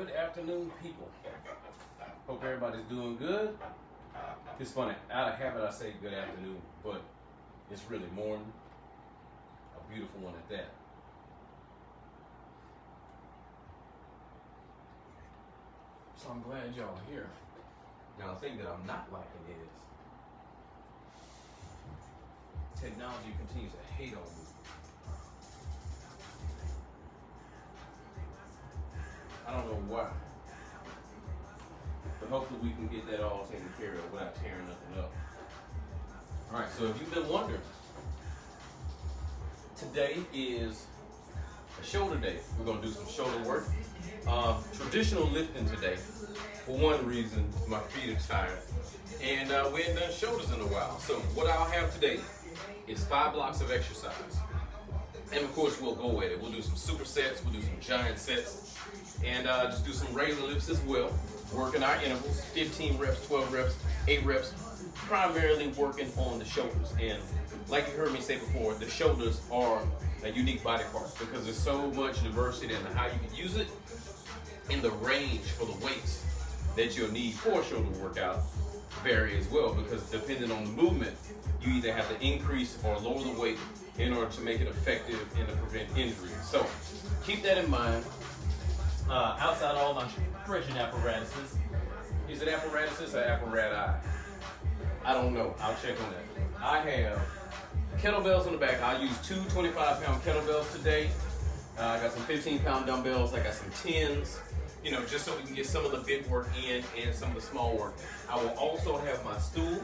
Good afternoon, people. Hope everybody's doing good. It's funny, out of habit I say good afternoon, but it's really morning. A beautiful one at that. So I'm glad y'all are here. Now the thing that I'm not liking is technology continues to hate on me. I don't know why. But hopefully we can get that all taken care of without tearing nothing up. Alright, so if you've been wondering, today is a shoulder day. We're going to do some shoulder work. Traditional lifting today. For one reason, my feet are tired. And we haven't done shoulders in a while. So what I'll have today is 5 blocks of exercise. And of course we'll go at it. We'll do some supersets, we'll do some giant sets, and just do some regular lifts as well. Working our intervals, 15 reps, 12 reps, 8 reps, primarily working on the shoulders. And like you heard me say before, the shoulders are a unique body part because there's so much diversity in how you can use it in the range for the weights that you'll need for a shoulder workout vary as well, because depending on the movement, you either have to increase or lower the weight in order to make it effective and to prevent injury. So keep that in mind. Outside all my stretching apparatuses. Is it apparatuses or apparati? I don't know. I'll check on that. I have kettlebells in the back. I use 2 25-pound kettlebells today. I got some 15-pound dumbbells. I got some 10s. You know, just so we can get some of the big work in and some of the small work. I will also have my stool,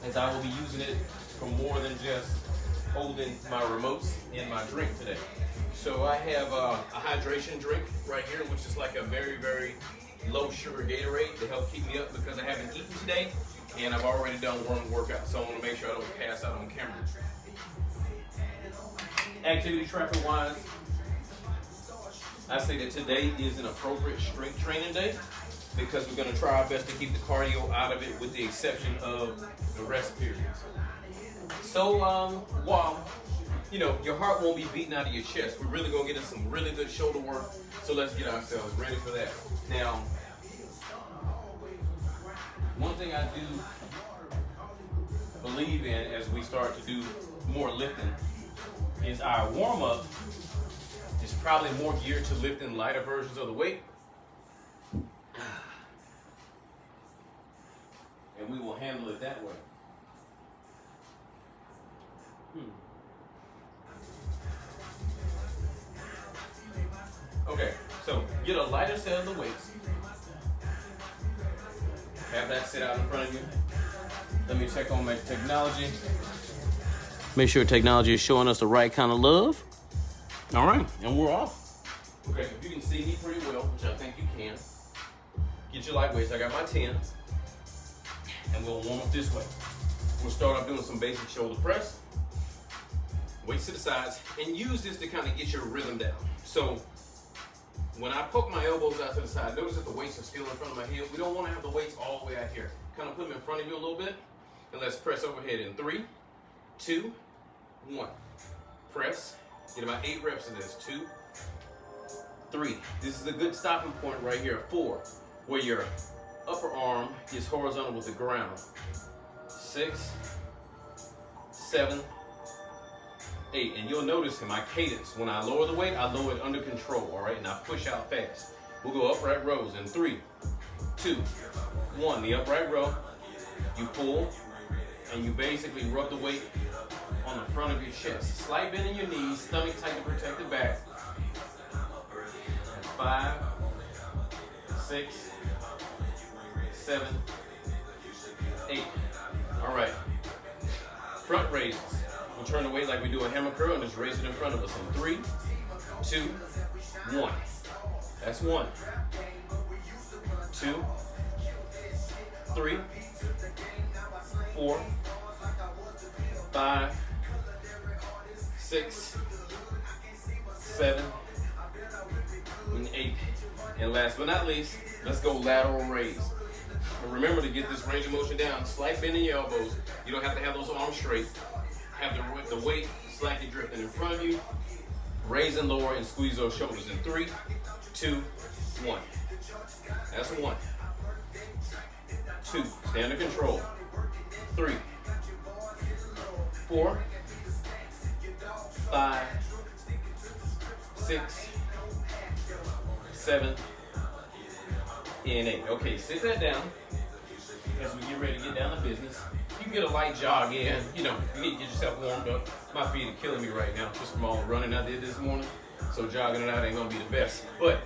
as I will be using it for more than just holding my remotes and my drink today. So I have a hydration drink right here, which is like a very, very low sugar Gatorade to help keep me up because I haven't eaten today and I've already done one workout, so I want to make sure I don't pass out on camera. Activity tracker wise, I say that today is an appropriate strength training day because we're going to try our best to keep the cardio out of it with the exception of the rest periods. So while you know your heart won't be beating out of your chest, we're really going to get in some really good shoulder work. So let's get ourselves ready for that. Now, one thing I do believe in as we start to do more lifting is our warm-up is probably more geared to lifting lighter versions of the weight. And we will handle it that way. Okay, so get a lighter set of the weights. Have that sit out in front of you. Let me check on my technology. Make sure technology is showing us the right kind of love. All right, and we're off. Okay, if you can see me pretty well, which I think you can, get your light weights. I got my 10s, and we'll warm up this way. We'll start off doing some basic shoulder press. Weights to the sides, and use this to kind of get your rhythm down. So when I poke my elbows out to the side, notice that the weights are still in front of my head. We don't want to have the weights all the way out here. Kind of put them in front of you a little bit, and let's press overhead in 3, 2, 1. Press. Get about 8 reps of this. 2, 3. This is a good stopping point right here. 4, where your upper arm is horizontal with the ground. 6, 7, 8. And you'll notice in my cadence, when I lower the weight, I lower it under control, all right? And I push out fast. We'll go upright rows in 3, 2, 1. The upright row, you pull, and you basically rub the weight on the front of your chest. Slight bend in your knees, stomach tight to protect the back. 5, 6, 7, 8. All right. Front raises. We'll turn the weight like we do a hammer curl and just raise it in front of us in 3, 2, 1. That's 1, 2, 3, 4, 5, 6, 7, and 8. And last but not least, let's go lateral raise. But remember to get this range of motion down. Slight bend in your elbows. You don't have to have those arms straight. Have the weight slightly drifting in front of you. Raise and lower and squeeze those shoulders in 3, 2, 1. That's 1. 2. Stay under control. 3. 4. 5. 6. 7. And 8. Okay, sit that down as we get ready to get down to business. You can get a light jog in. You know, you need to get yourself warmed up. My feet are killing me right now just from all the running I did this morning. So jogging it out ain't gonna be the best. But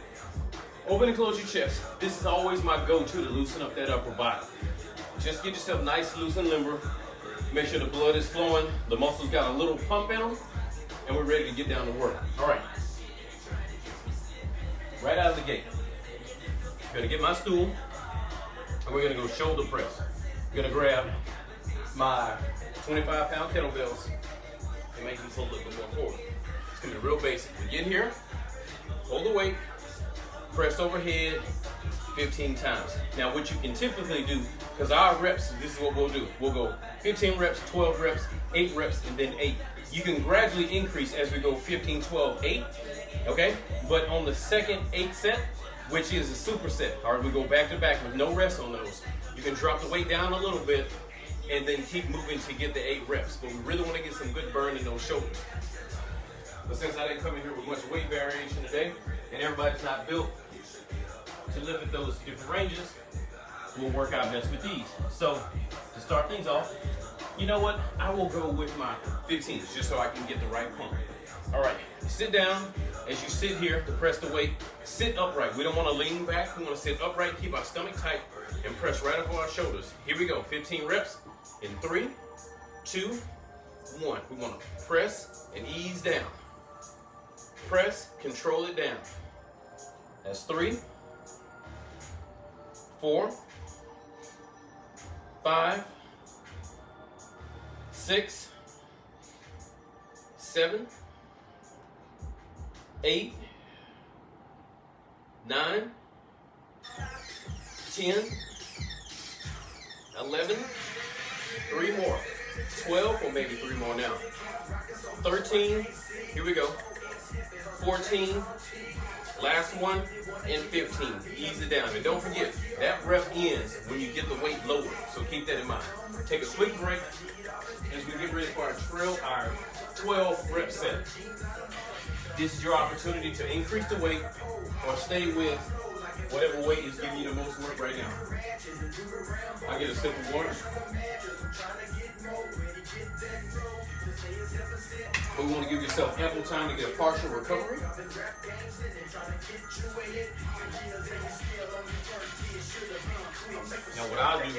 open and close your chest. This is always my go-to to loosen up that upper body. Just get yourself nice, loose, and limber. Make sure the blood is flowing. The muscles got a little pump in them. And we're ready to get down to work. All right. Right out of the gate. I'm gonna get my stool. And we're gonna go shoulder press. I'm gonna grab my 25-pound kettlebells and make these a little bit more forward. It's gonna be real basic. We get here, hold the weight, press overhead 15 times. Now what you can typically do, because our reps, this is what we'll do. We'll go 15 reps, 12 reps, 8 reps, and then 8. You can gradually increase as we go 15, 12, 8, okay? But on the second 8 set, which is a superset, all right, we go back to back with no rest on those. You can drop the weight down a little bit and then keep moving to get the 8 reps. But we really want to get some good burn in those shoulders. But since I didn't come in here with much weight variation today, and everybody's not built to lift at those different ranges, we'll work out best with these. So to start things off, you know what? I will go with my 15s just so I can get the right pump. All right, sit down. As you sit here to press the weight, sit upright. We don't want to lean back. We want to sit upright, keep our stomach tight, and press right up on our shoulders. Here we go, 15 reps in 3, 2, 1. We want to press and ease down. Press, control it down. That's 3, 4, 5, 6, 7, 8, 9, 10, 11, 3 more, 12, or maybe 3 more now, 13, here we go, 14, last one, and 15. Ease it down. And don't forget, that rep ends when you get the weight lower, so keep that in mind. Take a quick break as we get ready for our 12 rep set. This is your opportunity to increase the weight or stay with whatever weight is giving you the most work right now. I get a sip of water. But we want to give yourself ample time to get a partial recovery. Now what I'll do at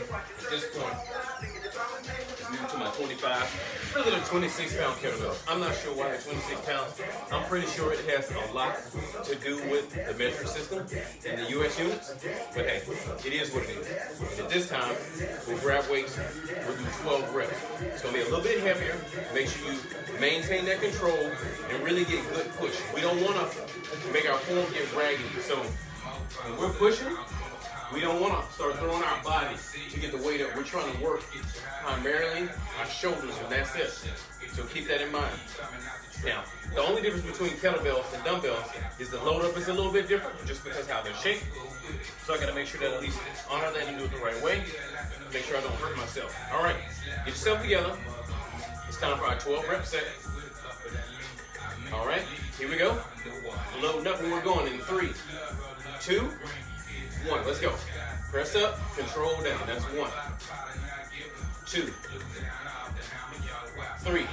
this point is move to my 25, rather than 26-pound kettlebell. I'm not sure why it's 26 pounds. I'm pretty sure it has a lot to do with the metric system and the US units. But hey, it is what it is. And at this time, we'll grab weights, we'll do 12 reps. It's gonna be a little bit heavier. Make sure you maintain that control and really get good push. We don't wanna make our form get raggedy. So when we're pushing, we don't want to start throwing our body to get the weight up. We're trying to work primarily our shoulders, and that's it. So keep that in mind. Now, the only difference between kettlebells and dumbbells is the load up is a little bit different just because how they're shaped. So I got to make sure that at least honor that and do it the right way. Make sure I don't hurt myself. All right, get yourself together. It's time for our 12 rep set. All right, here we go. Loading up and we're going in 3, 2, 1, let's go. Press up, control down. That's 1, 2, 3,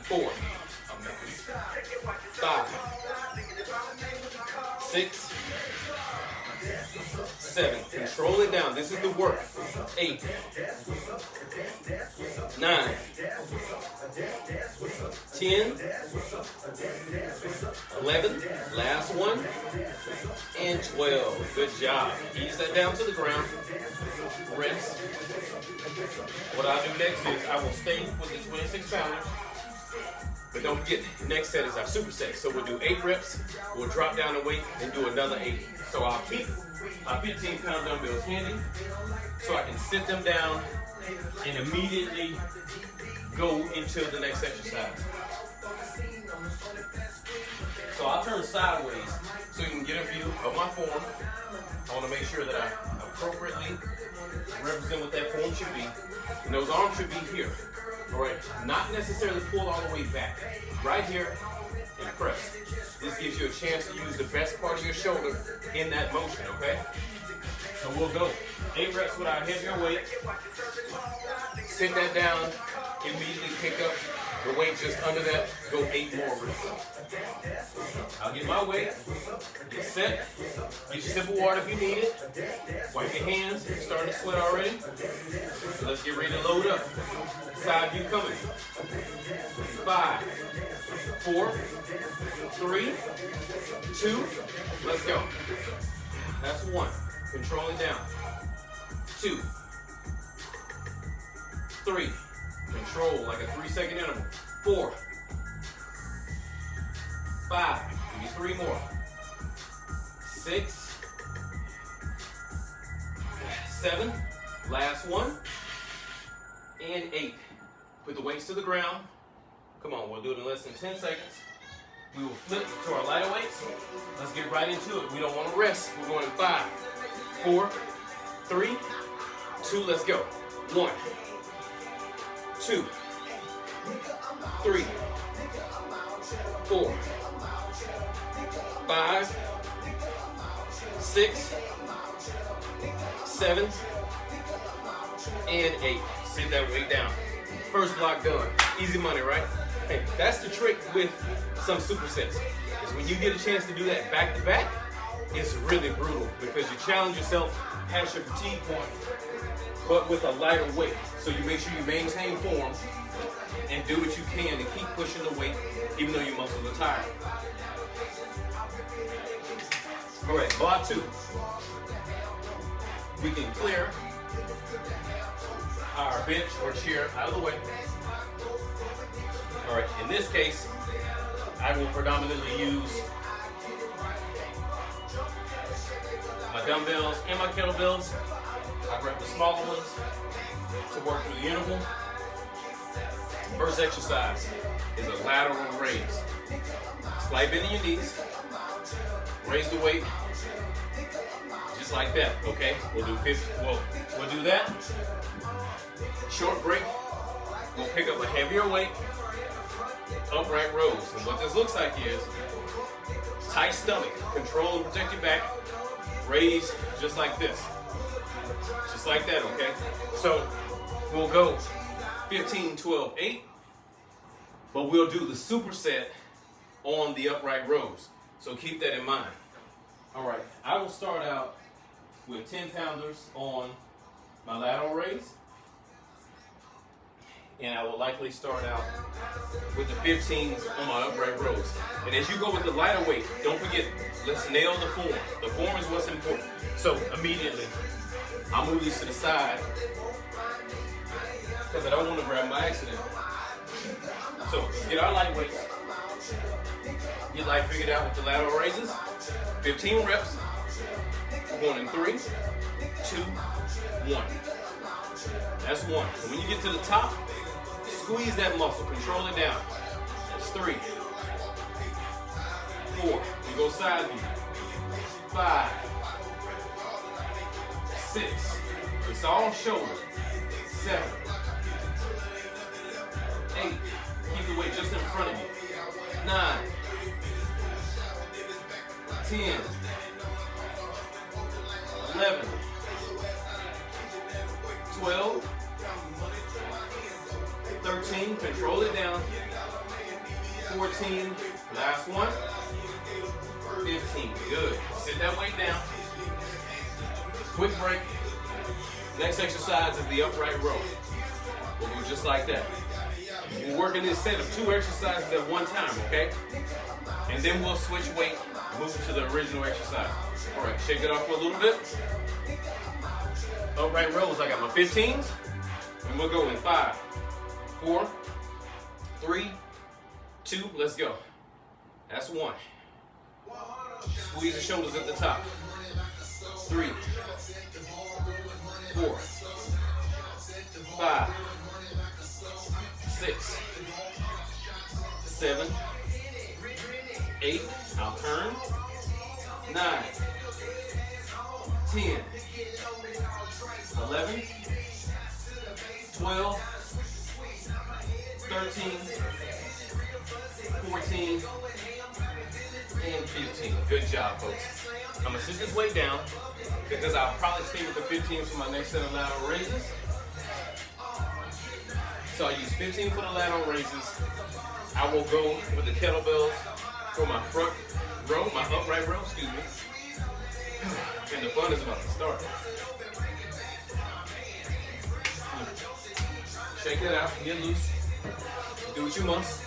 4, 5, 6, 7. Control it down. This is the work. 8, 9, 10, 11, last one, and 12. Good job. Ease that down to the ground. Rest. What I'll do next is I will stay with the 26 pounders. But don't forget, the next set is our superset. So we'll do 8 reps, we'll drop down the weight, and do another 8. So I'll keep my 15-pound dumbbells handy so I can sit them down and immediately go into the next exercise. So I'll turn sideways so you can get a view of my form. I want to make sure that I appropriately represent what that form should be. And those arms should be here. All right, not necessarily pulled all the way back. Right here and press. This gives you a chance to use the best part of your shoulder in that motion, okay? So we'll go 8 reps with our heavier weight. Sit that down, immediately pick up the weight just under that, go 8 more reps. I'll get my weight, get set, get your simple water if you need it, wipe your hands, you're starting to sweat already. So let's get ready to load up. Side view coming. 5, 4, 3, 2, let's go. That's 1. Control it down. 2, 3. Control like a 3-second interval. 4, 5. Give me 3 more. 6, 7. Last one. And 8. Put the weights to the ground. Come on, we'll do it in less than 10 seconds. We will flip to our lighter weights. Let's get right into it. We don't want to rest. We're going in 5, 4, 3, 2, let's go. 1, 2, 3, 4, 5, 6, 7, and 8. Sit that weight down. First block done. Easy money, right? Hey, that's the trick with some supersets. Is when you get a chance to do that back to back, it's really brutal because you challenge yourself past your fatigue point, but with a lighter weight. So you make sure you maintain form and do what you can to keep pushing the weight even though your muscles are tired. All right, block 2. We can clear our bench or chair out of the way. All right, in this case, I will predominantly use my dumbbells and my kettlebells. I grab the smaller ones to work through the interval. First exercise is a lateral raise. Slight bend in your knees. Raise the weight just like that, okay? We'll do 50. We'll do that. Short break. We'll pick up a heavier weight. Upright rows. And what this looks like is tight stomach. Control and protect your back. Raise just like this. Just like that, okay? So we'll go 15, 12, 8. But we'll do the superset on the upright rows. So keep that in mind. All right, I will start out with 10 pounders on my lateral raise. And I will likely start out with the 15s on my upright rows. And as you go with the lighter weight, don't forget, let's nail the form. The form is what's important. So immediately, I'll move these to the side because I don't want to grab by accident. So let's get our light weights. Get light figured out with the lateral raises. 15 reps. We're going in 3, 2, 1. That's 1. And when you get to the top, squeeze that muscle, control it down. That's 3, 4. We go side view. 5, 6. It's all shoulder. 7, 8. Keep the weight just in front of you. 9, 10, 11, 12, 13, control it down. 14, last one. 15, good. Sit that weight down. Quick break. Next exercise is the upright row. We'll go just like that. We're working this set of 2 exercises at one time, okay? And then we'll switch weight, move to the original exercise. All right, shake it off for a little bit. Upright rows, I got my 15s. And we'll go in 5, 4, 3, 2, let's go. That's 1. Squeeze the shoulders at the top. 3, 4, 5, 6, 7, 8. I'll turn. 9, 10, 11, 12, 13, 14, and 15. Good job, folks. I'm gonna sit this weight down because I'll probably stay with the 15s for my next set of lateral raises. So I use 15 for the lateral raises. I will go with the kettlebells for my front row, my upright row, excuse me. And the fun is about to start. Shake it out, get loose. Do what you must.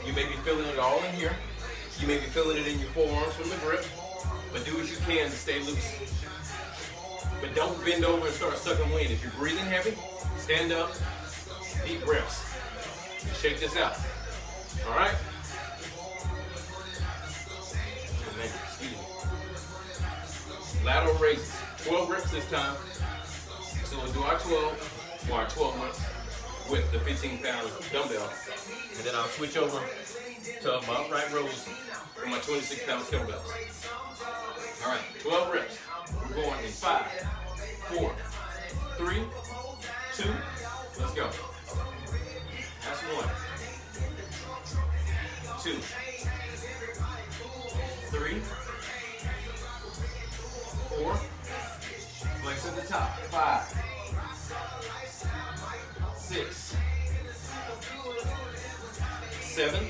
You may be feeling it all in here. You may be feeling it in your forearms from the grip. But do what you can to stay loose. But don't bend over and start sucking wind. If you're breathing heavy, stand up, deep breaths. And shake this out. All right? Excuse me. Lateral raises. 12 reps this time. So we'll do our 12, or our 12 reps with the 15-pound dumbbell. And then I'll switch over to my upright rows with my 26-pound kettlebells. All right, 12 reps. We're going in 5, 4, 3, 2, let's go. That's 1, 2, 3, 4, flex at the top, 5, 6, 7,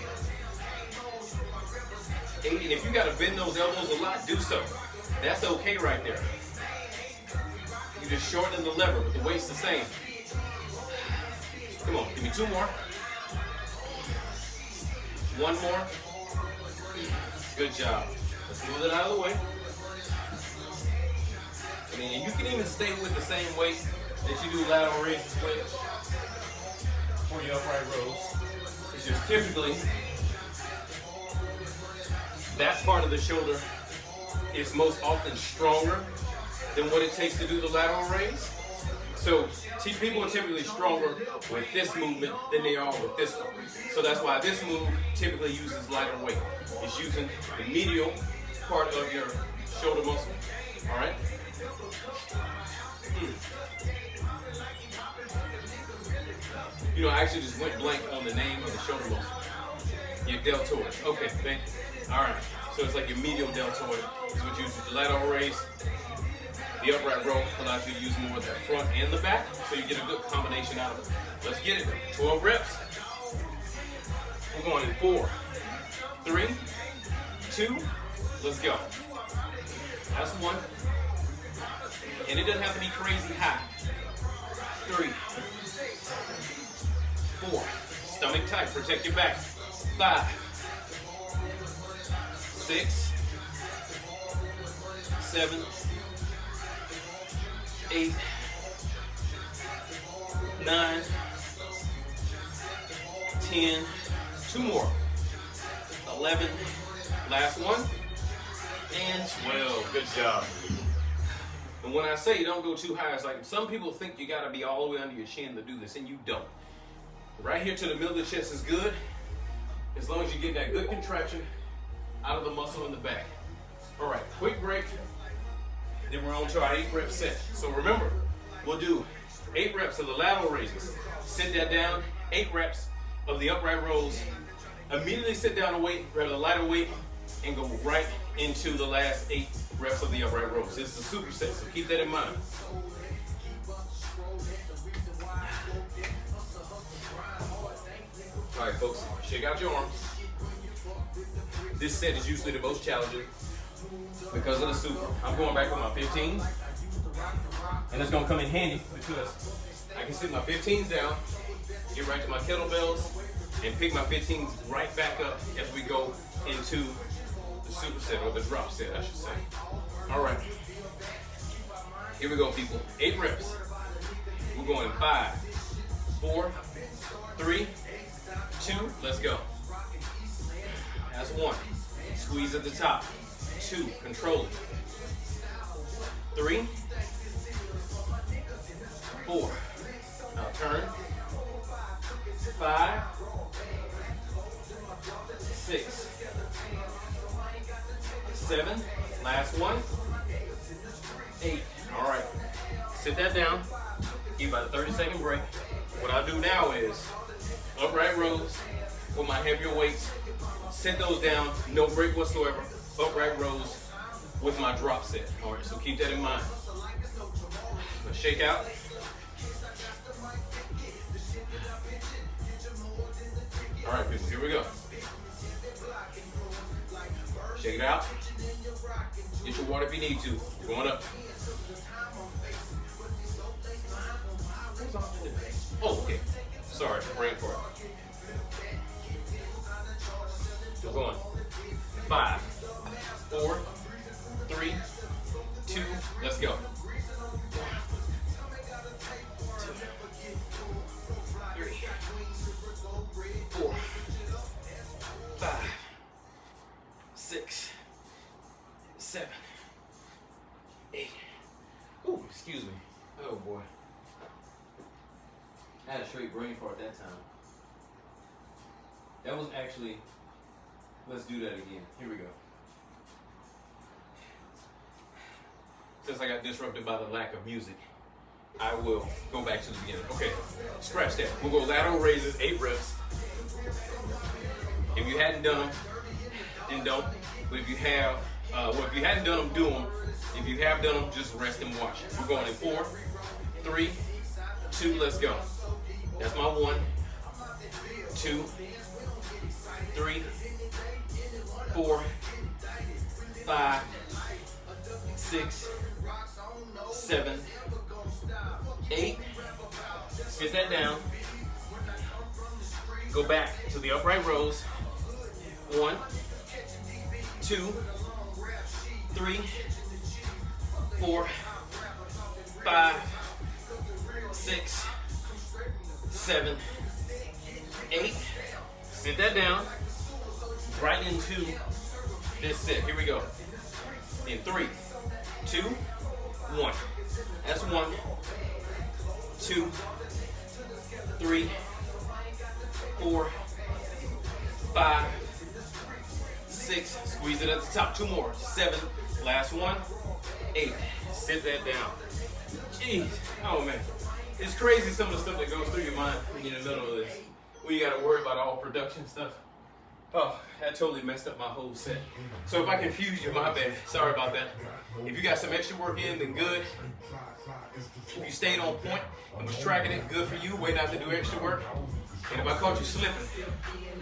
8, and if you gotta bend those elbows a lot, do so. That's okay right there. You just shorten the lever, but the weight's the same. Come on, give me 2 more. 1 more. Good job. Let's move it out of the way. I mean, you can even stay with the same weight that you do lateral raises with for your upright rows. It's just typically that part of the shoulder is most often stronger than what it takes to do the lateral raise. So people are typically stronger with this movement than they are with this one. So that's why this move typically uses lighter weight. It's using the medial part of your shoulder muscle. All right? You know, I actually just went blank on the name of the shoulder muscle. Your deltoid. Okay, thank you. All right. So it's like your medial deltoid is what you use with the lateral raise. The upright row allows you to use more of the front and the back, so you get a good combination out of it. Let's get it. 12 reps. We're going in 4, 3, 2, let's go. That's 1. And it doesn't have to be crazy high. 3, 4, stomach tight, protect your back. 5, 6, 7, 8, 9, 10, 2 more, 11, last one, and 12. Good job. And when I say don't go too high, it's like some people think you gotta be all the way under your chin to do this, and you don't. Right here to the middle of the chest is good, as long as you get that good contraction out of the muscle in the back. All right, quick break. Then we're on to our 8 rep set. So remember, we'll do 8 reps of the lateral raises. Sit that down, 8 reps of the upright rows. Immediately sit down and weight, grab the lighter weight, and go right into the last 8 reps of the upright rows. This is a superset, so keep that in mind. All right, folks, shake out your arms. This set is usually the most challenging because of the super. I'm going back with my 15s, and it's gonna come in handy because I can sit my 15s down, get right to my kettlebells, and pick my 15s right back up as we go into the superset, or the drop set, I should say. All right, here we go, people. 8 reps. We're going 5, 4, 3, 2, let's go. That's 1. Squeeze at the top. 2, control it. 3, 4. Now turn. 5, 6, 7. Last one. 8. All right. Sit that down. Give about a 30-second break. What I'll do now is upright rows with my heavier weights. Set those down. No break whatsoever. Upright rows with my drop set. All right. So keep that in mind. Let's shake out. All right, people, here we go. Shake it out. Get your water if you need to. We're going up. Oh, okay. Sorry, brain fart. We're going. 5, 4, 3, 2, let's go. 4, 5, 6, 7, 8. Ooh, excuse me. Oh boy. I had a straight brain fart that time. That was actually, let's do that again. Here we go. Since I got disrupted by the lack of music, I will go back to the beginning. Okay, scratch that. We'll go lateral raises, 8 reps. If you hadn't done them, then don't. But if you have, if you hadn't done them, do them. If you have done them, just rest and watch. We're going in 4, 3, 2, let's go. That's my 1, 2, 3, 4, 5, 6, 7, 8. Sit that down. Go back to the upright rows. 1, 2, 3, 4, 5, 6, 7, 8. Sit that down. Right into this set. Here we go. In 3, 2, 1. That's 1, 2, 3, 4, 5, 6. Squeeze it at the top. 2 more. 7. Last one. 8. Sit that down. Jeez. Oh man. It's crazy some of the stuff that goes through your mind when you're in the middle of this. When you gotta worry about all production stuff. Oh, that totally messed up my whole set. So if I confused you, my bad. Sorry about that. If you got some extra work in, then good. If you stayed on point and was tracking it, good for you. Way not to do extra work. And if I caught you slipping,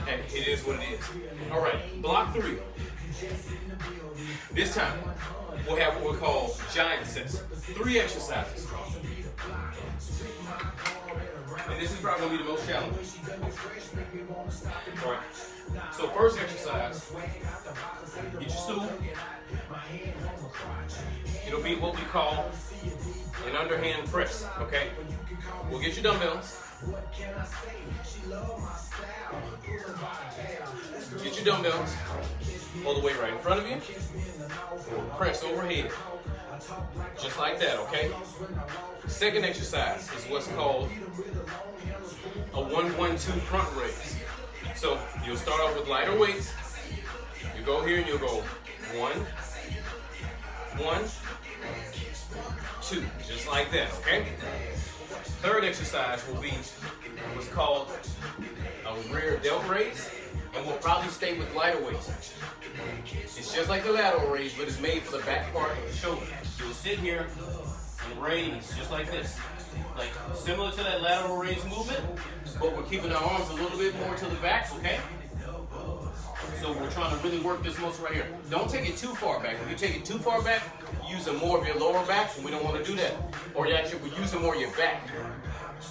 hey, it is what it is. All right, block 3. This time, we'll have what we call giant sets. 3 exercises. And this is probably going to be the most challenging. All right. So first exercise, get your stool. It'll be what we call an underhand press, okay? We'll get your dumbbells. Get your dumbbells. Hold the weight right in front of you. Press overhead. Just like that, okay? Second exercise is what's called a 1-1-2 front raise. So you'll start off with lighter weights. You go here and you'll go 1, 1, 2, just like that, okay? Third exercise will be what's called a rear delt raise, and we'll probably stay with lighter weights. It's just like the lateral raise, but it's made for the back part of the shoulder. You'll sit here and raise just like this. Like similar to that lateral raise movement, but we're keeping our arms a little bit more to the back, okay? So we're trying to really work this muscle right here. Don't take it too far back. If you take it too far back, you're using more of your lower back, and we don't want to do that. Or actually, we're using more of your back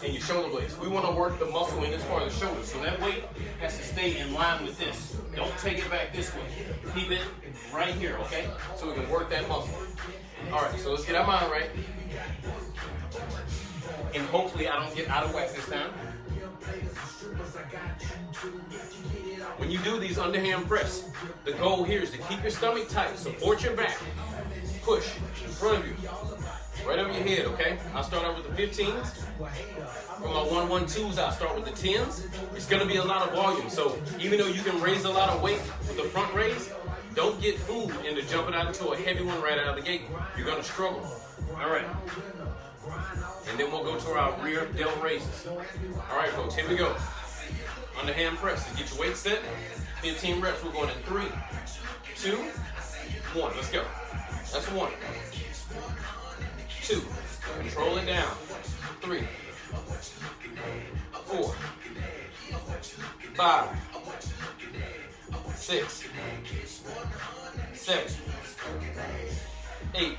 and your shoulder blades. We want to work the muscle in this part of the shoulder. So that weight has to stay in line with this. Don't take it back this way. Keep it right here, okay? So we can work that muscle. All right, so let's get our mind right. And hopefully I don't get out of whack this time. When you do these underhand press, the goal here is to keep your stomach tight, support your back, push in front of you, right over your head, okay? I'll start out with the 15s. For my 1-1-2s, I'll start with the 10s. It's gonna be a lot of volume, so even though you can raise a lot of weight with the front raise, don't get food into jumping out into a heavy one right out of the gate, you're gonna struggle. All right. And then we'll go to our rear delt raises. All right, folks, here we go. Underhand presses. Get your weight set. 15 reps. We're going in 3, 2, 1. Let's go. That's 1. 2. Control it down. 3, 4, 5, 6, 7, 8,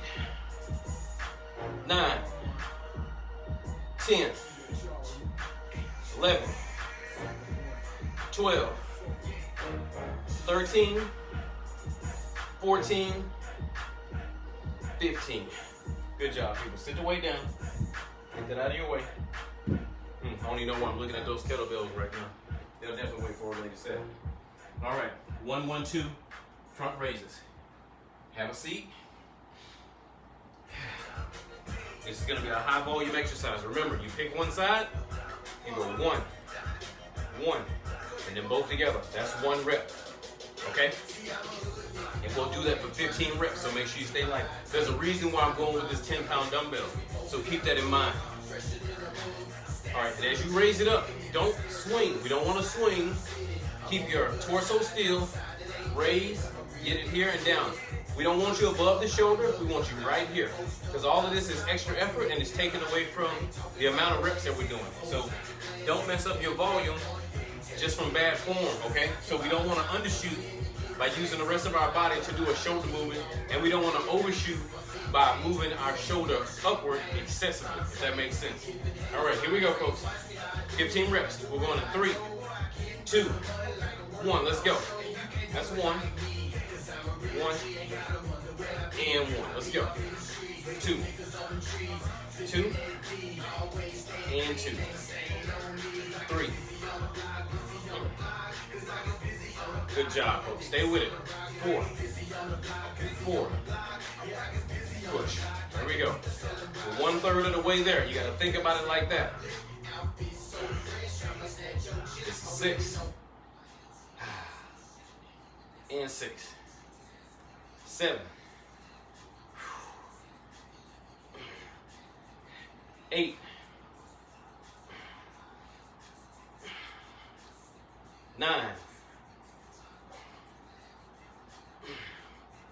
9, 10, 11, 12, 13, 14, 15. Good job, people. Sit the weight down. Get that out of your way. I don't even know why I'm looking at those kettlebells right now. They'll definitely wait for a lady set. All right, 1, 1, 2, front raises. Have a seat. This is gonna be a high volume exercise. Remember, you pick one side, you go 1, 1, and then both together. That's 1 rep, okay? And we'll do that for 15 reps, so make sure you stay light. There's a reason why I'm going with this 10-pound dumbbell, so keep that in mind. All right, and as you raise it up, don't swing. We don't want to swing. Keep your torso still. Raise, get it here and down. We don't want you above the shoulder. We want you right here. Because all of this is extra effort and it's taken away from the amount of reps that we're doing. So don't mess up your volume just from bad form, okay? So we don't want to undershoot by using the rest of our body to do a shoulder movement, and we don't want to overshoot by moving our shoulder upward excessively, if that makes sense. All right, here we go, folks. 15 reps. We're going in 3, 2, 1. Let's go. That's 1, 1, and 1. Let's go. 2, 2, and 2. 3. Good job, folks. Stay with it. 4, 4. Push. There we go. We're 1/3 of the way there. You got to think about it like that. This is 6. And 6. 7. 8. 9.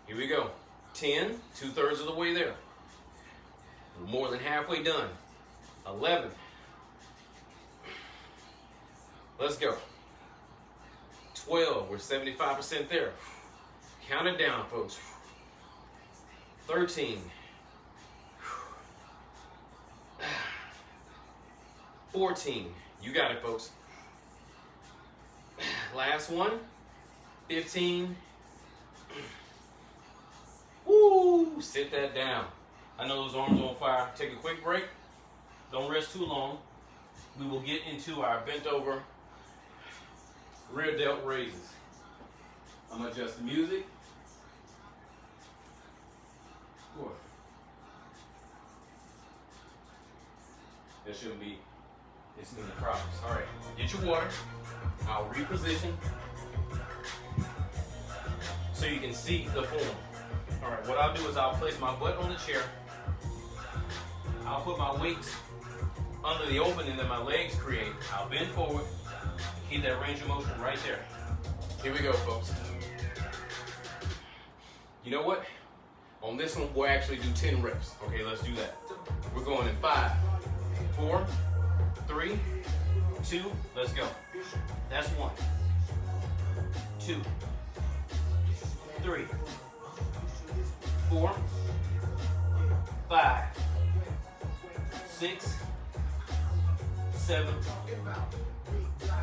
Here we go. 10, 2/3 of the way there. We're more than halfway done. 11. Let's go. 12, we're 75% there. Count it down, folks. 13. 14, you got it, folks. Last one. 15. Woo! Sit that down. I know those arms are on fire. Take a quick break. Don't rest too long. We will get into our bent over rear delt raises. I'm gonna adjust the music. Cool. There shouldn't be any problems. All right, get your water. I'll reposition so you can see the form. All right, what I'll do is I'll place my butt on the chair. I'll put my weights under the opening that my legs create. I'll bend forward, keep that range of motion right there. Here we go, folks. You know what? On this one, we'll actually do 10 reps. Okay, let's do that. We're going in 5, 4, 3, 2, let's go. That's 1, 2, 3, 4, 5, 6, 7,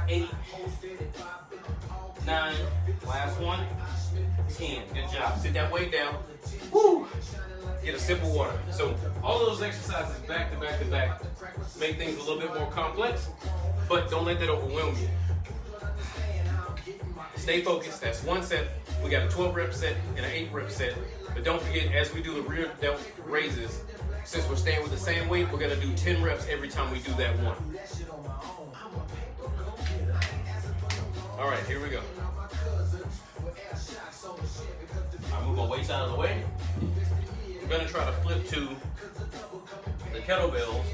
8, 9, last one, 10. Good job. Sit that weight down. Woo! Get a sip of water. So all those exercises back to back to back make things a little bit more complex, but don't let that overwhelm you. Stay focused. That's 1 set. We got a 12 rep set and an 8 rep set. But don't forget, as we do the rear delt raises, since we're staying with the same weight, we're gonna do 10 reps every time we do that one. All right, here we go. weights out of the way. We're gonna try to flip to the kettlebells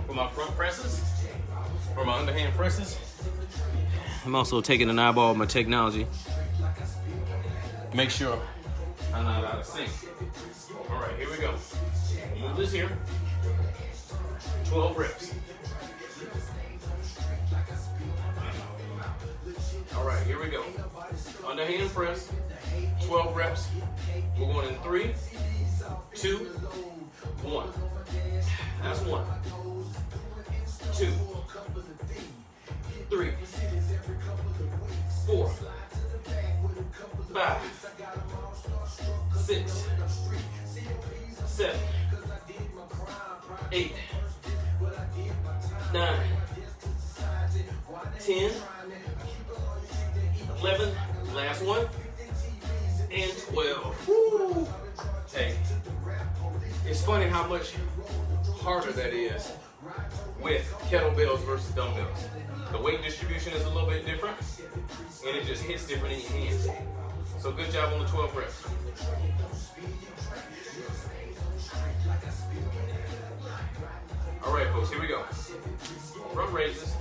for my front presses, for my underhand presses. I'm also taking an eyeball of my technology. Make sure I'm not out of sync. All right, here we go. Move this here. 12 reps. All right, here we go. Underhand press, 12 reps. We're going in 3, 2, 1. That's 1, 2, 3, 4, 5, 6, 7, 8, 9, 10, 11, last one, and 12. Woo. Hey, it's funny how much harder that is with kettlebells versus dumbbells. The weight distribution is a little bit different, and it just hits different in your hands. So good job on the 12 reps. All right, folks, here we go. Front raises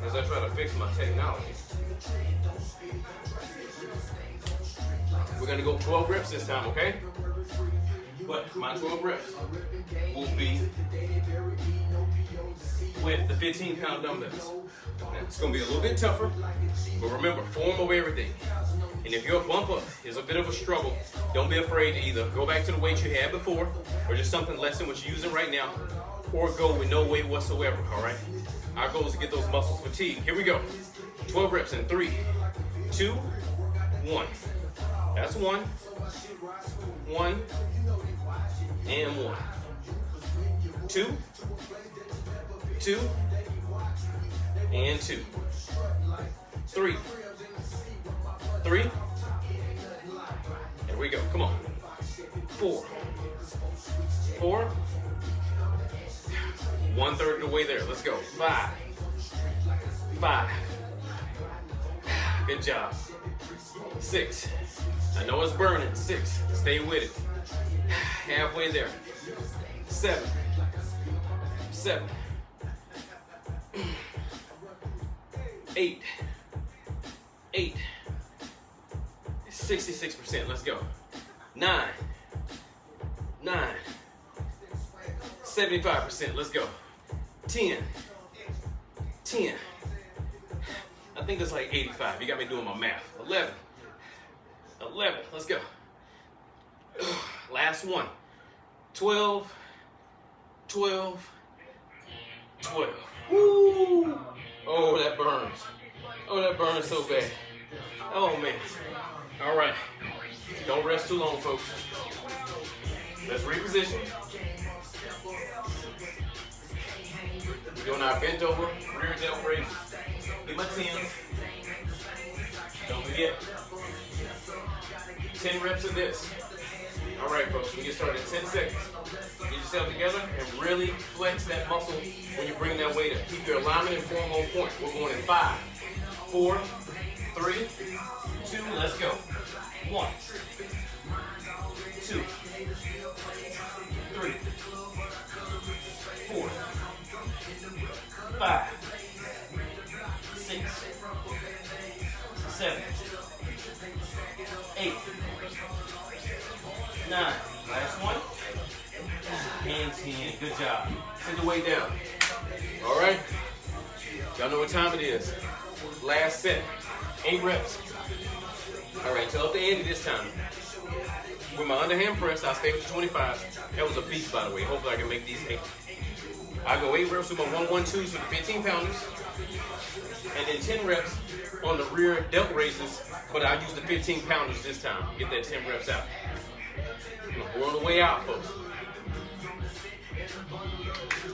as I try to fix my technology. We're gonna go 12 reps this time, okay? But my 12 reps will be with the 15-pound dumbbells. Now, it's gonna be a little bit tougher, but remember, form over everything. And if your bump up is a bit of a struggle, don't be afraid to either go back to the weight you had before, or just something less than what you're using right now, or go with no weight whatsoever, all right? Our goal is to get those muscles fatigued. Here we go. 12 reps in 3, 2, 1. That's 1, 1, and 1. 2, 2, and 2. 3, 3. There we go. Come on. 4, 4. 1/3 of the way there. Let's go. 5, 5. Good job. 6. I know it's burning. 6. Stay with it. Halfway there. 7, 7. 8, 8. 66%. Let's go. 9, 9. 75%. Let's go. 10, 10. I think that's like 85. You got me doing my math. 11, 11. Let's go. Last one. 12, 12, 12. Woo! Oh, that burns. Oh, that burns so bad. Oh, man. All right. Don't rest too long, folks. Let's reposition. We're doing our bent over, rear delt raise. Get my 10s. Don't forget. 10 reps of this. All right, folks, we get started in 10 seconds. Get yourself together and really flex that muscle when you bring that weight up. Keep your alignment and form on point. We're going in 5, 4, 3, 2, let's go. 1, 2, 3, 4, 5, 6, 7, 8, 9. Last one. And 10. Good job. Send the weight down. All right. Y'all know what time it is. Last set. 8 reps. All right, till up to Andy this time. With my underhand press, I stay with the 25. That was a beast, by the way. Hopefully I can make these 8. I go 8 reps with my 1-1-2s for the 15-pounders. And then 10 reps on the rear delt raises, but I use the 15-pounders this time. Get that 10 reps out. We're on the way out, folks.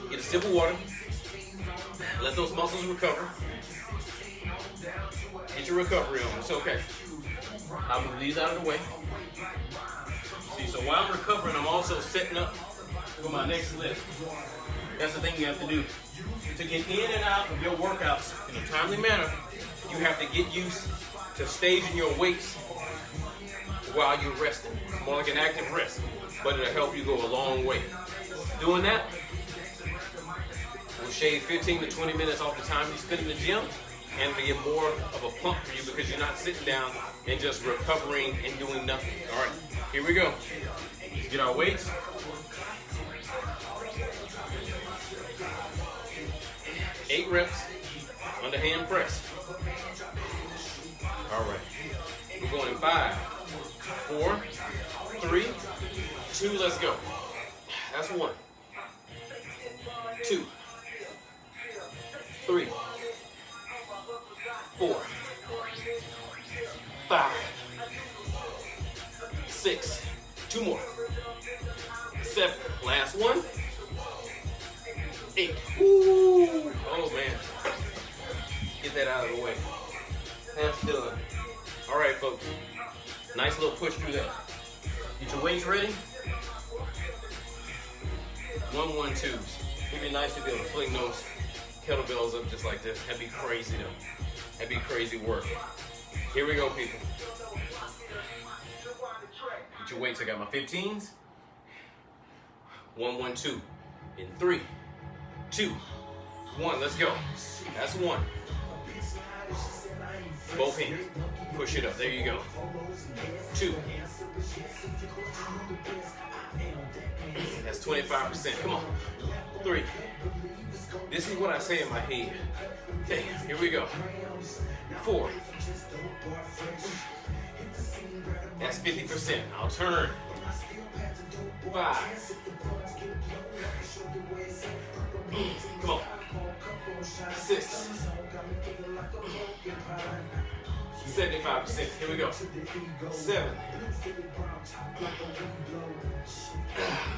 Get a sip of water. Let those muscles recover. Get your recovery on. It's okay. I'll move these out of the way. See, so while I'm recovering, I'm also setting up for my next lift. That's the thing you have to do. To get in and out of your workouts in a timely manner, you have to get used to staging your weights while you're resting. More like an active rest, but it'll help you go a long way. Doing that will shave 15 to 20 minutes off the time you spend in the gym, and it'll get more of a pump for you because you're not sitting down and just recovering and doing nothing. All right, here we go. Let's get our weights. Eight reps, underhand press. All right, we're going in 5, 4, 3, 2, let's go. That's 1, 2, 3, 4, 5, 6, 2 more, 7, last one, 8. Woo! Oh man, get that out of the way. That's done. All right, folks, nice little push through that. Get your weights ready. 1, 1, 2s. It'd be nice to be able to fling those kettlebells up just like this. That'd be crazy though. That'd be crazy work. Here we go, people. Get your weights. I got my 15s. 1, 1, 2. In 3, 2, 1. Let's go. That's 1. Both hands. Push it up. There you go. 2. That's 25%. Come on. 3. This is what I say in my head. Okay, here we go. 4. That's 50%. I'll turn. 5. Come on. 6. 75%. Here we go. 7.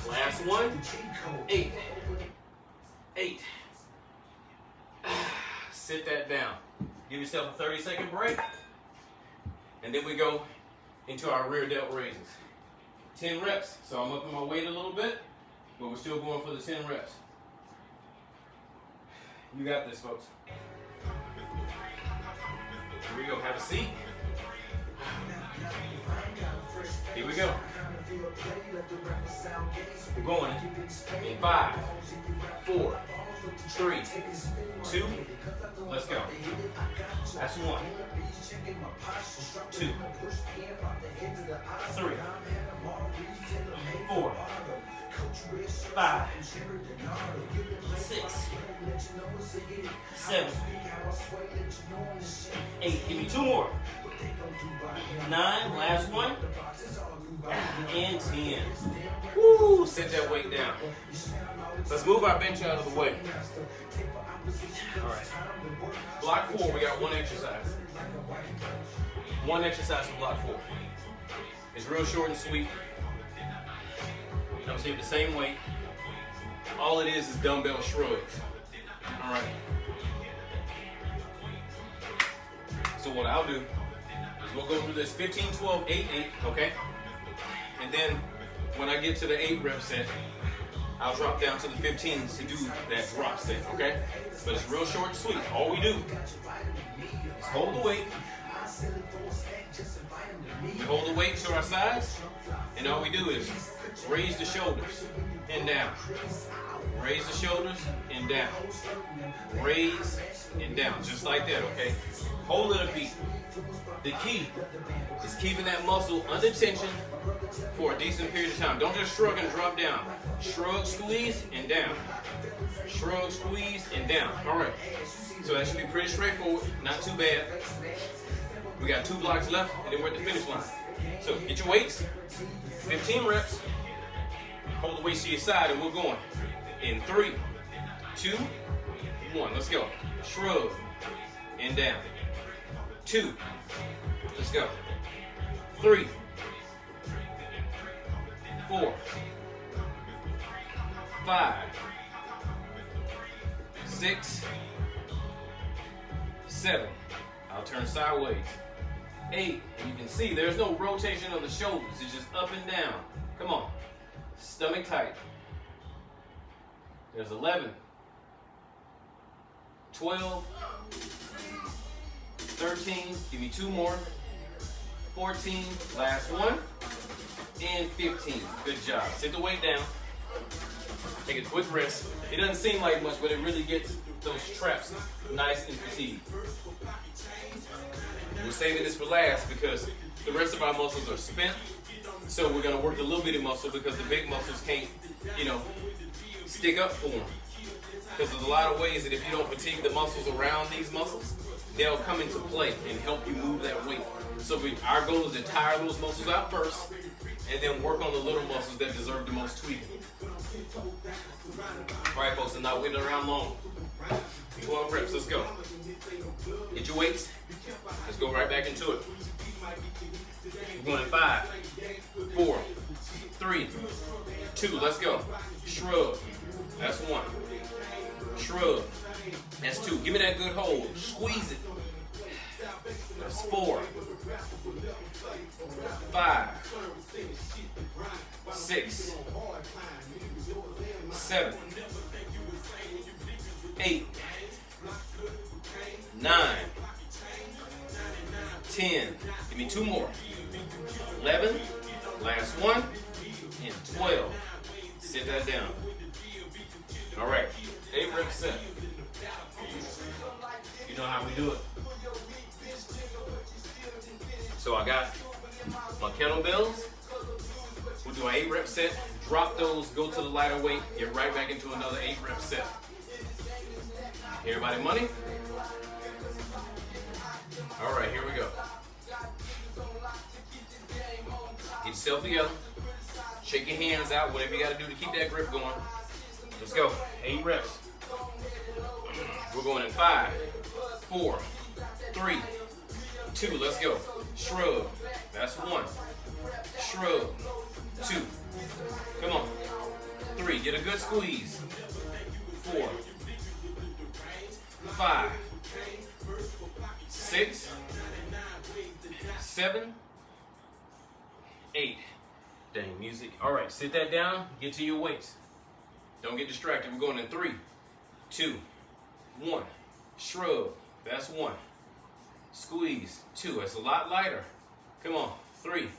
Last one. 8. 8. Sit that down. Give yourself a 30-second break. And then we go into our rear delt raises. 10 reps. So I'm upping my weight a little bit, but we're still going for the 10 reps. You got this, folks. Here we go. Have a seat. Here we go. We're going in 5, 4, 3, 2. Let's go. That's 1, 2, 3, 4, 5, 6, 7, 8. Give me 2 more. 9. Last one. And 10. Woo! Set that weight down. Let's move our bench out of the way. All right. Block 4. We got 1 exercise. 1 exercise for block 4. It's real short and sweet. I'm gonna take the same weight. All it is dumbbell shrugs. All right. So what I'll do is we'll go through this 15, 12, 8, 8, okay? And then when I get to the 8 rep set, I'll drop down to the 15s to do that drop set, okay? But it's real short and sweet. All we do is hold the weight. We hold the weight to our sides, and all we do is raise the shoulders and down. Raise the shoulders and down. Raise and down, just like that, okay? Hold it a beat. The key is keeping that muscle under tension for a decent period of time. Don't just shrug and drop down. Shrug, squeeze, and down. Shrug, squeeze, and down. All right. So that should be pretty straightforward. Not too bad. We got 2 blocks left, and then we're at the finish line. So get your weights. 15 reps. Hold the weights to your side, and we're going. In 3, 2, 1. Let's go. Shrug and down. 2. Let's go. 3, 4, 5, 6, 7. I'll turn sideways. 8. And you can see there's no rotation of the shoulders. It's just up and down. Come on. Stomach tight. There's 11, 12, 13, give me 2 more. 14, last one. And 15, good job. Sit the weight down. Take a quick rest. It doesn't seem like much, but it really gets those traps nice and fatigued. We're saving this for last because the rest of our muscles are spent. So we're gonna work the little bitty muscle because the big muscles can't, stick up for them. Because there's a lot of ways that if you don't fatigue the muscles around these muscles, they'll come into play and help you move that weight. So our goal is to tire those muscles out first and then work on the little muscles that deserve the most tweaking. All right, folks, I'm not waiting around long. 12 reps, let's go. Get your weights. Let's go right back into it. We're going in 5, 4, 3, 2, let's go. Shrug, that's 1. Shrug, that's 2. Give me that good hold. Squeeze it. That's 4, 5, 6, 7, 8, 9, 10. Give me 2 more. 11, last one, and 12. Sit that down. All right, 8 reps set. You know how we do it. So I got my kettlebells. We'll do an 8 rep set. Drop those, go to the lighter weight, get right back into another 8 rep set. Everybody money? All right, here we go. Get yourself together. Shake your hands out, whatever you got to do to keep that grip going. Let's go. 8 reps. We're going in 5, 4, 3, 2. Let's go. Shrug. That's 1. Shrug. 2. Come on. 3. Get a good squeeze. 4, 5, 6, 7, 8. Dang, music. All right, sit that down. Get to your weights. Don't get distracted. We're going in 3, 2, 1. Shrug. That's 1. Squeeze. 2. It's a lot lighter. Come on. 3,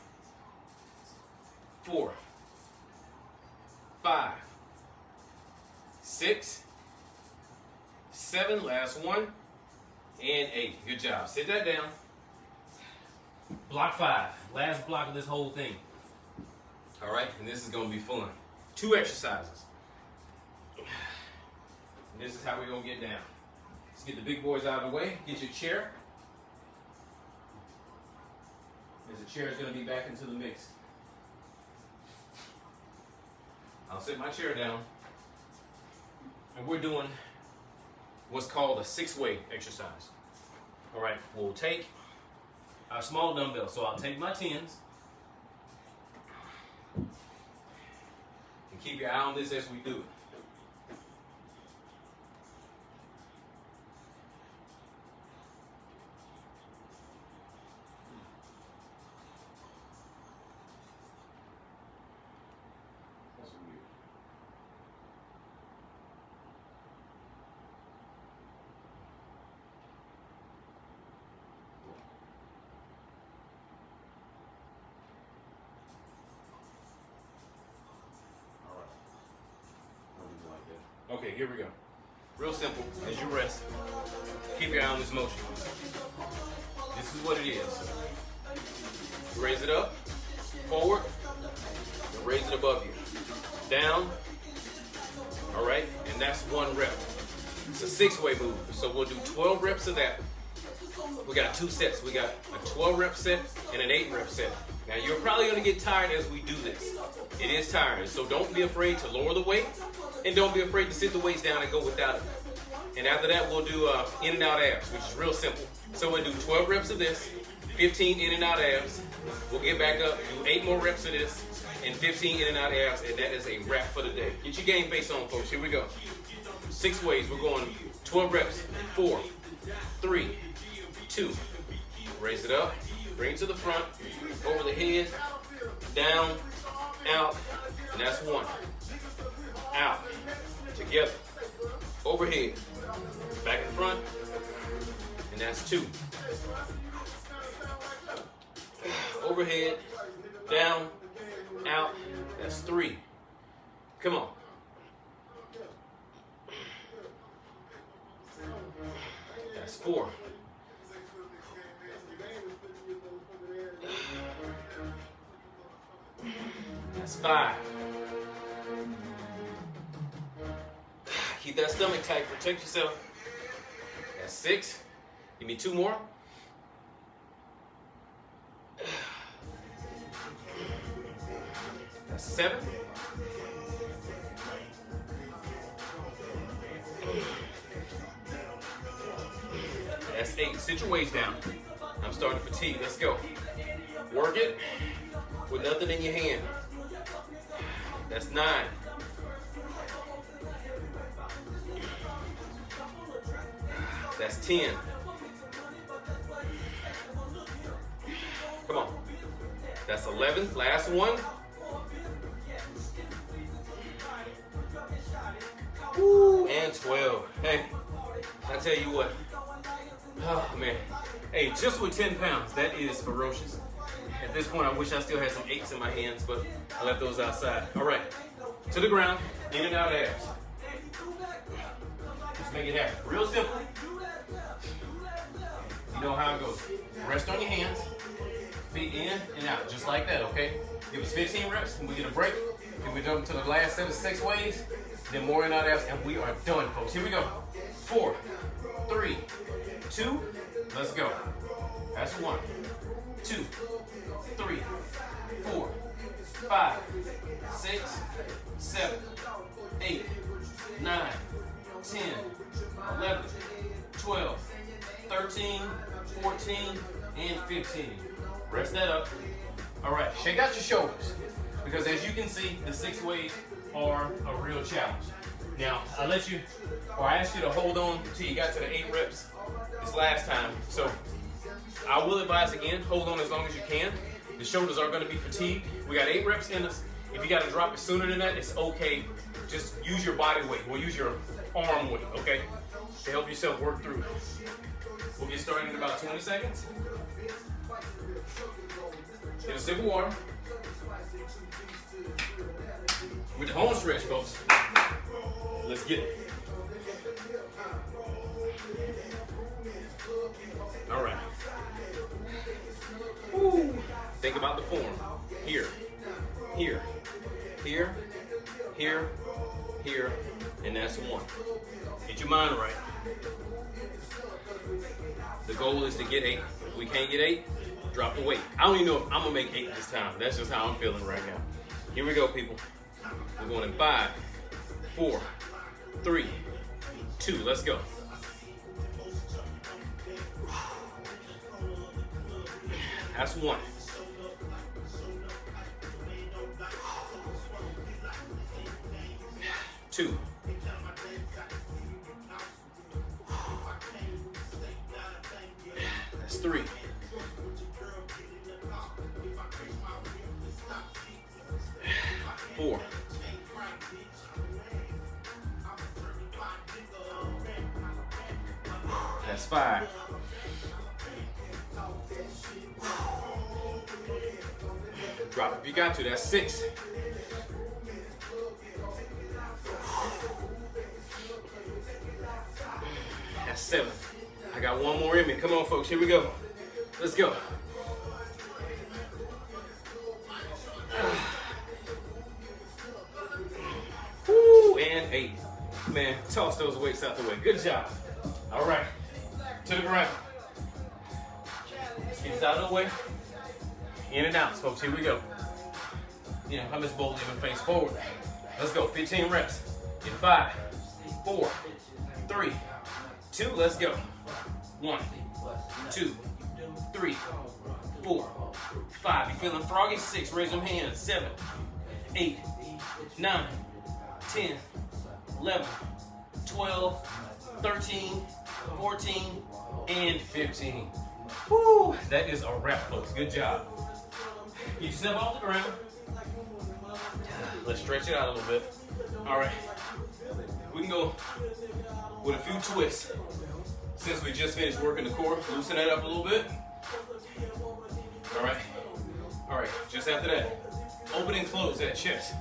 4, 5, 6, 7. Last one. And 8. Good job. Sit that down. Block 5. Last block of this whole thing. All right, and this is going to be fun. 2 exercises. And this is how we're going to get down. Let's get the big boys out of the way. Get your chair. As the chair is going to be back into the mix. I'll set my chair down. And we're doing what's called a 6-way exercise. All right, we'll take our small dumbbell. So I'll take my 10s. And keep your eye on this as we do it. That's weird. Okay, here we go. Real simple. As you rest, keep your eye on this motion. This is what it is. Raise it up, forward, and raise it above you. Down, all right? And that's 1 rep. It's a 6-way move, so we'll do 12 reps of that. We got 2 sets. We got a 12 rep set and an 8 rep set. Now you're probably gonna get tired as we do this. It is tiring, so don't be afraid to lower the weight. And don't be afraid to sit the weights down and go without it. And after that, we'll do in and out abs, which is real simple. So we'll do 12 reps of this, 15 in and out abs. We'll get back up, do 8 more reps of this, and 15 in and out abs, and that is a wrap for the day. Get your game face on, folks. Here we go. 6 ways. We're going 12 reps. 4, 3, 2. Raise it up. Bring it to the front. Over the head. Down. Out. And that's 1. Out. Together. Overhead. Back in front. and that's 2. Overhead, down, out, that's 3. Come on. That's 4. That's 5. Keep that stomach tight, protect yourself. That's 6. Give me 2 more. That's 7. That's 8. Sit your waist down. I'm starting to fatigue. Let's go. Work it with nothing in your hand. That's 9. That's 10. Come on. That's 11. Last one. Woo, and 12. Hey, I tell you what. Oh, man. Hey, just with 10 pounds, that is ferocious. At this point, I wish I still had some 8s in my hands, but I left those outside. All right. To the ground, in and out abs. Just make it happen. Real simple. You know how it goes. Rest on your hands. Feet in and out, just like that, okay? Give us 15 reps, and we get a break. Then we jump to the last set of 6 waves. Then more in out abs, and we are done, folks. Here we go. 4, 3, 2, let's go. That's 1, 2, 3, 4, 5, 6, 7, 8, 9, 10, 11, 12, 13, 14, and 15. Rest that up. All right, shake out your shoulders, because as you can see, the 6 waves are a real challenge. Now, I asked you to hold on until you got to the 8 reps this last time. So I will advise again, hold on as long as you can. The shoulders are gonna be fatigued. We got 8 reps in us. If you gotta drop it sooner than that, it's okay. Just use your body weight, or use your arm weight, okay? To help yourself work through it. We'll get started in about 20 seconds. Get a sip of water. With the home stretch, folks. Let's get it. All right. Woo. Think about the form. Here, here, here, here, here, and that's 1. Get your mind right. The goal is to get 8. If we can't get 8, drop the weight. I don't even know if I'm gonna make 8 this time. That's just how I'm feeling right now. Here we go, people. We're going in 5, 4, 3, 2. Let's go. That's 1. 2. That's 3. 4. That's 5. Drop if you got to. That's 6. That's 7. I got 1 more in me. Come on, folks. Here we go. Let's go. Woo, and 8. Man, toss those weights out the way. Good job. All right. To the ground. Let's get this out of the way. In and out, folks. Here we go. You know, I miss boldly in face forward. Let's go. 15 reps. In 5, 4, 3, 2. Let's go. 1, 2, 3, 4, 5. You feeling froggy? 6. Raise them hands. 7, 8, 9, 10, 11, 12, 13, 14, and 15. Woo! That is a wrap, folks. Good job. Get yourself off the ground. Let's stretch it out a little bit. All right. We can go with a few twists. Since we just finished working the core, loosen that up a little bit. All right, just after that, open and close that chest.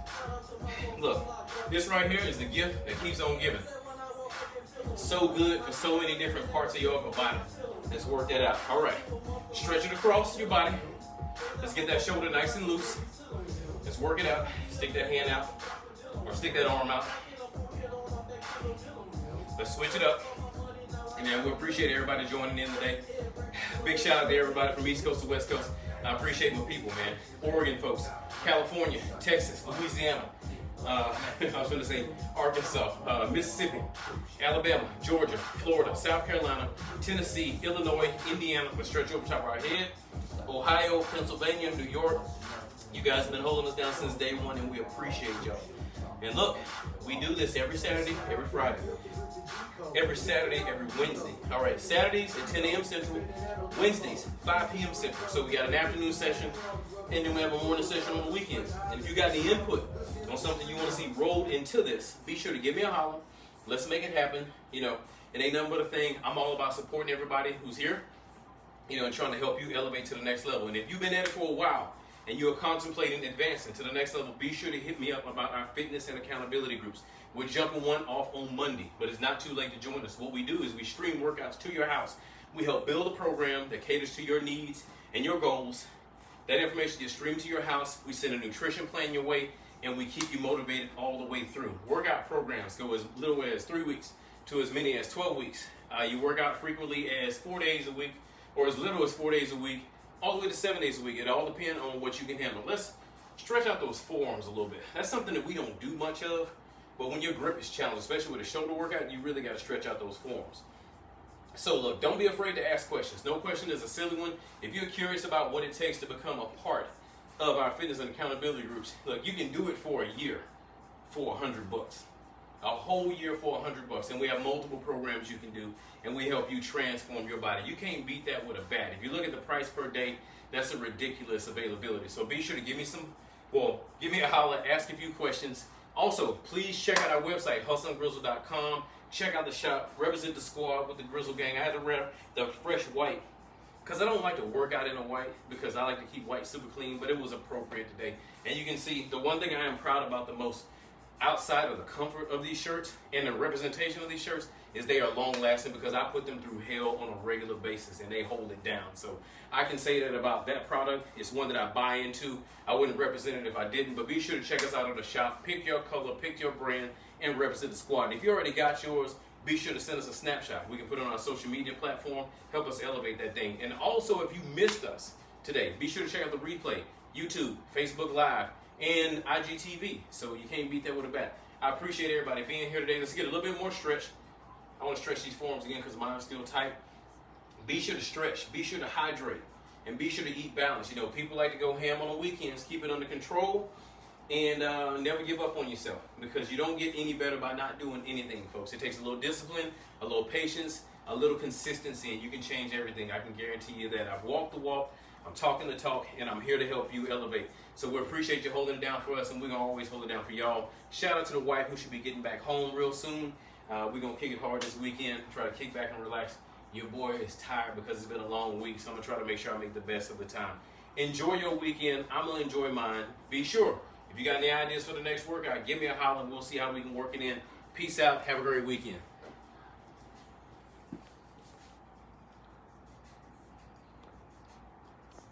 Look, this right here is the gift that keeps on giving. So good for so many different parts of your upper body. Let's work that out. All right, stretch it across your body. Let's get that shoulder nice and loose. Let's work it out. Stick that hand out, or stick that arm out. Let's switch it up. And then we appreciate everybody joining in today. Big shout out to everybody from East Coast to West Coast. I appreciate my people, man. Oregon folks, California, Texas, Louisiana. I was going to say Arkansas, Mississippi, Alabama, Georgia, Florida, South Carolina, Tennessee, Illinois, Indiana. Let's stretch over top of our head. Ohio, Pennsylvania, New York. You guys have been holding us down since day one, and we appreciate y'all. And look, we do this every Saturday, every Friday. Every Saturday, every Wednesday. All right, Saturdays at 10 a.m. Central, Wednesdays, 5 p.m. Central. So we got an afternoon session, and then we have a morning session on the weekends. And if you got any input on something you want to see rolled into this, be sure to give me a holler. Let's make it happen. You know, it ain't nothing but a thing. I'm all about supporting everybody who's here, you know, and trying to help you elevate to the next level. And if you've been at it for a while, and you're contemplating advancing to the next level, be sure to hit me up about our fitness and accountability groups. We're jumping one off on Monday, but it's not too late to join us. What we do is we stream workouts to your house. We help build a program that caters to your needs and your goals. That information gets streamed to your house. We send a nutrition plan your way, and we keep you motivated all the way through. Workout programs go as little as 3 weeks to as many as 12 weeks. You work out frequently as 4 days a week, or as little as 4 days a week, all the way to 7 days a week. It all depends on what you can handle. Let's stretch out those forearms a little bit. That's something that we don't do much of, but when your grip is challenged, especially with a shoulder workout, you really got to stretch out those forearms. So look, don't be afraid to ask questions. No question is a silly one. If you're curious about what it takes to become a part of our fitness and accountability groups, look, you can do it for a year for $100. A whole year for $100, and we have multiple programs you can do, and we help you transform your body. You can't beat that with a bat. If you look at the price per day, that's a ridiculous availability. So be sure to give me a holler, ask a few questions. Also, please check out our website, hustleandgrizzle.com. Check out the shop, represent the squad with the Grizzle Gang. I had to rep the fresh white, because I don't like to work out in a white, because I like to keep white super clean, but it was appropriate today. And you can see, the one thing I am proud about the most, outside of the comfort of these shirts and the representation of these shirts, is they are long lasting, because I put them through hell on a regular basis and they hold it down. So I can say that about that product. It's one that I buy into. I wouldn't represent it if I didn't, but be sure to check us out on the shop. Pick your color, pick your brand, and represent the squad. And if you already got yours, be sure to send us a snapshot. We can put it on our social media platform, help us elevate that thing. And also, if you missed us today, be sure to check out the replay, YouTube, Facebook Live, and IGTV. So you can't beat that with a bat. I appreciate everybody being here today. Let's get a little bit more stretch. I want to stretch these forearms again because mine's still tight. Be sure to stretch. Be sure to hydrate. And be sure to eat balanced. You know, people like to go ham on the weekends. Keep it under control. And never give up on yourself, because you don't get any better by not doing anything, folks. It takes a little discipline, a little patience, a little consistency, and you can change everything. I can guarantee you that. I've walked the walk, I'm talking the talk, and I'm here to help you elevate. So we appreciate you holding it down for us, and we're going to always hold it down for y'all. Shout out to the wife who should be getting back home real soon. We're going to kick it hard this weekend, try to kick back and relax. Your boy is tired because it's been a long week, so I'm going to try to make sure I make the best of the time. Enjoy your weekend. I'm going to enjoy mine. Be sure, if you got any ideas for the next workout, give me a holler and we'll see how we can work it in. Peace out. Have a great weekend.